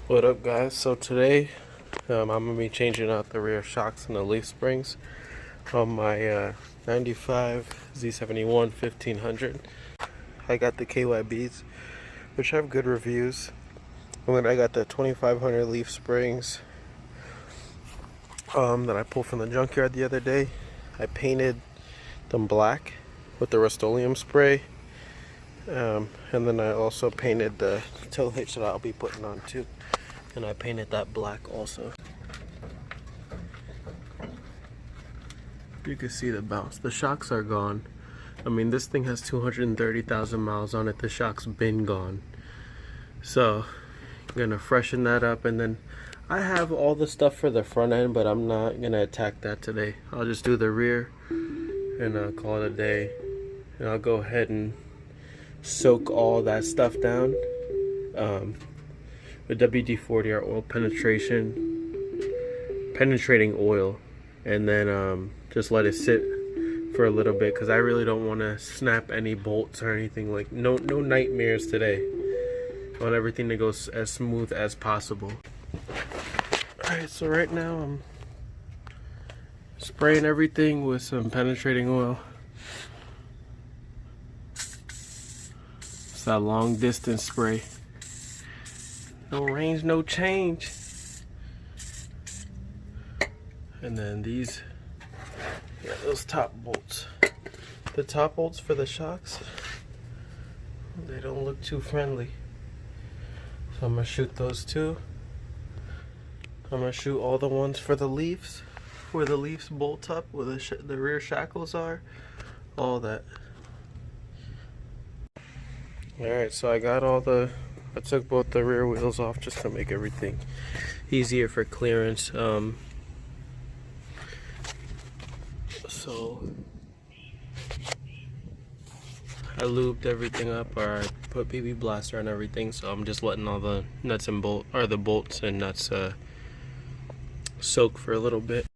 What up, guys? So today I'm gonna be changing out the rear shocks and the leaf springs on my 95 Z71 1500. I got the KYBs, which have good reviews, and then I got the 2500 leaf springs that I pulled from the junkyard the other day. I painted them black with the Rust-Oleum spray, and then I also painted the tow hitch that I'll be putting on too. And I painted that black also. You can see the bounce. The shocks are gone. I mean, this thing has 230,000 miles on it. The shock's been gone. So I'm gonna freshen that up, and then I have all the stuff for the front end, but I'm not gonna attack that today. I'll just do the rear and call it a day. And I'll go ahead and soak all that stuff down with WD-40 or oil penetrating oil, and then just let it sit for a little bit, because I really don't want to snap any bolts or anything. Like no nightmares today. I want everything to go as smooth as possible. Alright, so right now I'm spraying everything with some penetrating oil. It's that long distance spray. No range, no change. And then these, those top bolts. The top bolts for the shocks, they don't look too friendly. So I'm gonna shoot those too. I'm gonna shoot all the ones for the leaves, where the leaves bolt up, where the rear shackles are, all that. Alright, so I took both the rear wheels off just to make everything easier for clearance. So I lubed everything up, or I put PB Blaster on everything, so I'm just letting all the nuts and the bolts and nuts soak for a little bit.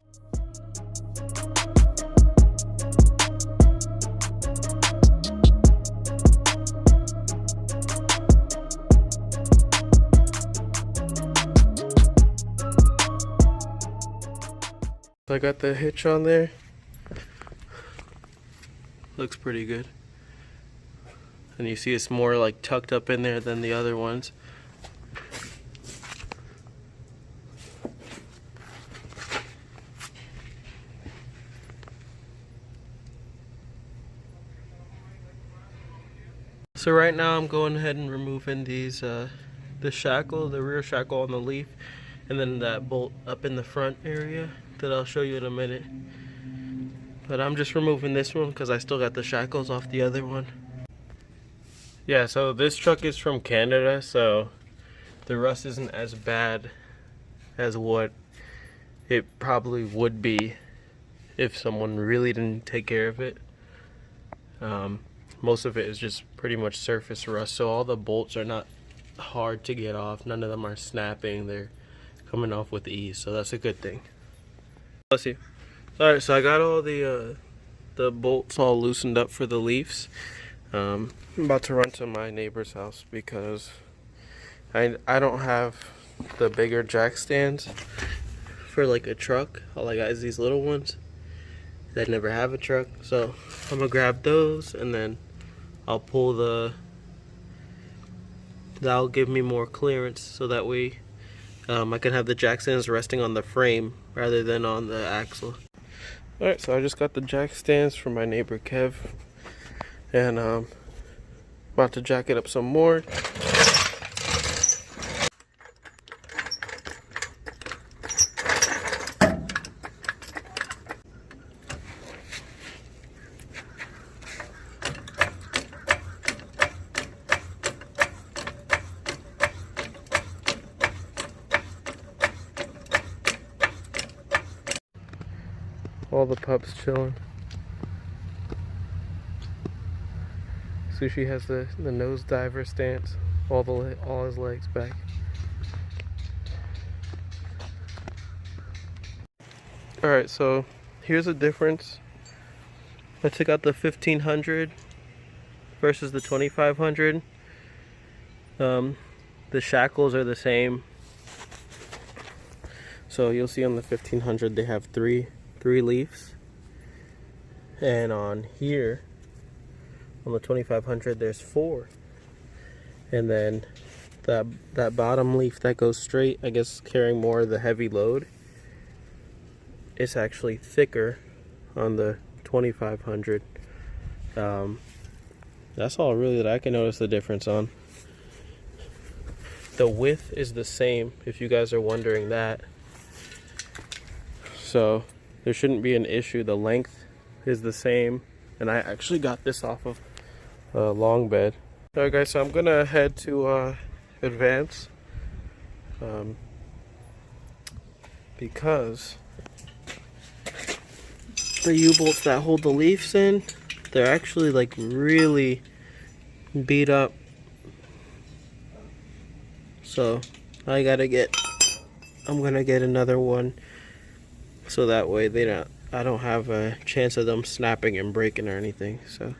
I got the hitch on there. Looks pretty good. And you see it's more like tucked up in there than the other ones. So right now I'm going ahead and removing these the shackle, the rear shackle on the leaf, and then that bolt up in the front area that I'll show you in a minute. But I'm just removing this one because I still got the shackles off the other one. Yeah, so this truck is from Canada, so the rust isn't as bad as what it probably would be if someone really didn't take care of it. Most of it is just pretty much surface rust, so all the bolts are not hard to get off. None of them are snapping. They're coming off with ease, so that's a good thing. Let's see. Alright, so I got all the bolts all loosened up for the leaves. I'm about to run to my neighbor's house because I don't have the bigger jack stands for like a truck. All I got is these little ones that never have a truck. So I'm gonna grab those, and then I'll pull that'll give me more clearance, so that way I can have the jack stands resting on the frame rather than on the axle. Alright, so I just got the jack stands from my neighbor Kev, and about to jack it up some more. All the pups chilling. Sushi has the nose diver stance, all his legs back. Alright, so here's a difference. I took out the 1500 versus the 2500. The shackles are the same. So you'll see on the 1500 they have three leaves, and on here on the 2500 there's 4. And then that bottom leaf that goes straight, I guess carrying more of the heavy load, it's actually thicker on the 2500. That's all really that I can notice the difference on. The width is the same, if you guys are wondering that. So there shouldn't be an issue. The length is the same, and I actually got this off of a long bed. Alright guys, so I'm gonna head to Advance because the U-bolts that hold the leaves in, they're actually like really beat up. So I'm gonna get another one, so that way I don't have a chance of them snapping and breaking or anything. So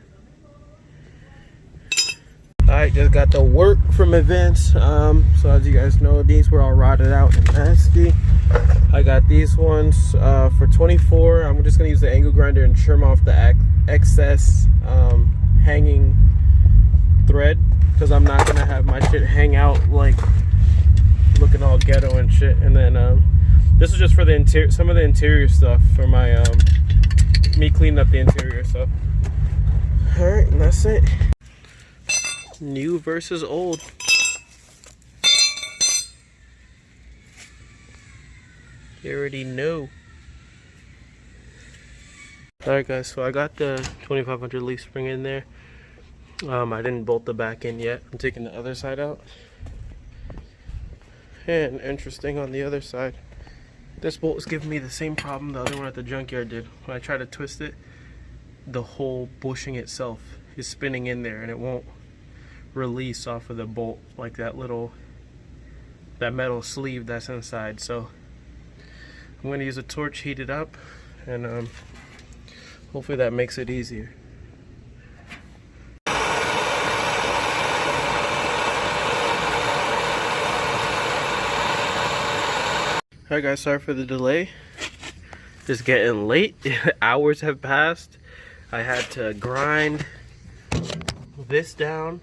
I just got the work from Advance. So as you guys know, these were all rotted out and nasty. I got these ones for 24. I'm just gonna use the angle grinder and trim off the excess hanging thread, because I'm not gonna have my shit hang out like looking all ghetto and shit. And then this is just for the interior, some of the interior stuff for my me cleaning up the interior. So all right, and that's it. New versus old. You already know. Alright guys, so I got the 2500 leaf spring in there. I didn't bolt the back in yet. I'm taking the other side out. And interesting, on the other side, this bolt is giving me the same problem the other one at the junkyard did. When I try to twist it, the whole bushing itself is spinning in there and it won't release off of the bolt, like that metal sleeve that's inside. So I'm going to use a torch, heat it up, and hopefully that makes it easier. Alright guys, sorry for the delay. It's getting late. Hours have passed. I had to grind this down.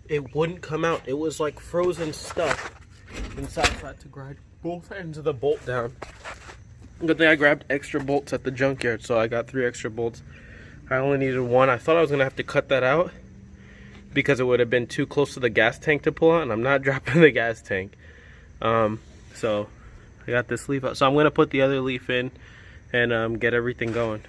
It wouldn't come out. It was like frozen stuff inside, so I had to grind both ends of the bolt down. Good thing I grabbed extra bolts at the junkyard, so I got 3 extra bolts. I only needed 1. I thought I was gonna have to cut that out because it would have been too close to the gas tank to pull out, and I'm not dropping the gas tank. So I got this leaf out. So I'm gonna put the other leaf in and get everything going.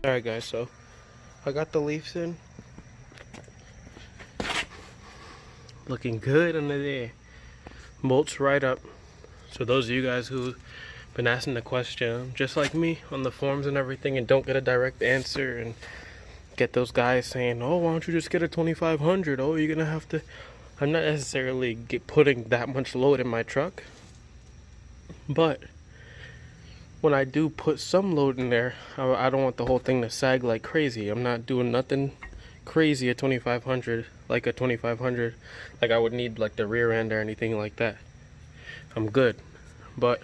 Alright guys, so I got the leaves in. Looking good under there. Bolts right up. So those of you guys who've been asking the question, just like me, on the forums and everything, and don't get a direct answer, and get those guys saying, oh, why don't you just get a 2500? Oh, you're gonna have to... I'm not necessarily putting that much load in my truck, but when I do put some load in there, I don't want the whole thing to sag like crazy. I'm not doing nothing crazy at 2500, like a 2500, like I would need like the rear end or anything like that. I'm good. But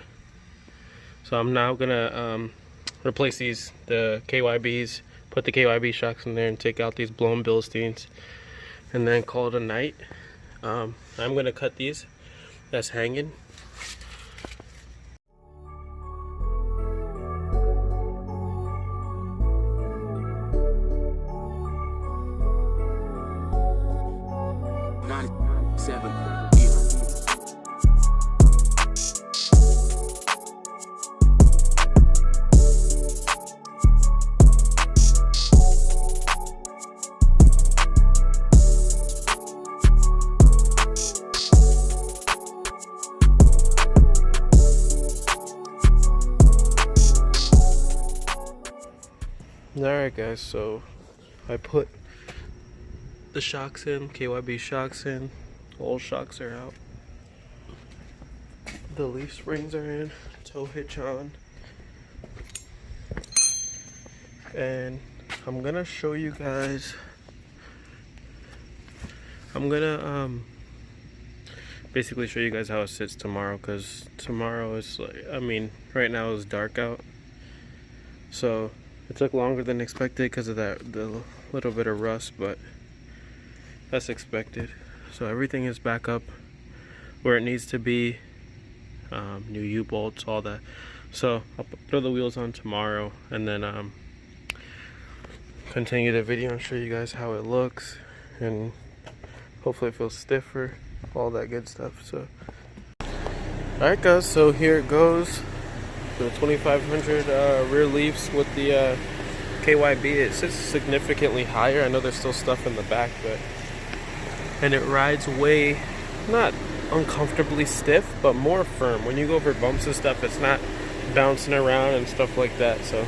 so I'm now gonna replace the KYBs, put the KYB shocks in there, and take out these blown Bilsteins, and then call it a night. I'm gonna cut these that's hanging. Alright guys, so I put the shocks in, KYB shocks in, all shocks are out. The leaf springs are in, tow hitch on. And I'm gonna show you guys, I'm gonna basically show you guys how it sits tomorrow, because tomorrow is like, I mean, right now it's dark out. So it took longer than expected because of the little bit of rust, but that's expected. So everything is back up where it needs to be. New U-bolts, all that. So I'll throw the wheels on tomorrow and then continue the video and show you guys how it looks, and hopefully it feels stiffer, all that good stuff. So alright guys, so here it goes. The 2500 rear leaves with the KYB. It sits significantly higher. I know there's still stuff in the back, but and it rides way, not uncomfortably stiff, but more firm. When you go over bumps and stuff, it's not bouncing around and stuff like that. So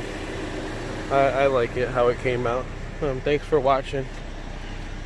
I like it how it came out. Thanks for watching.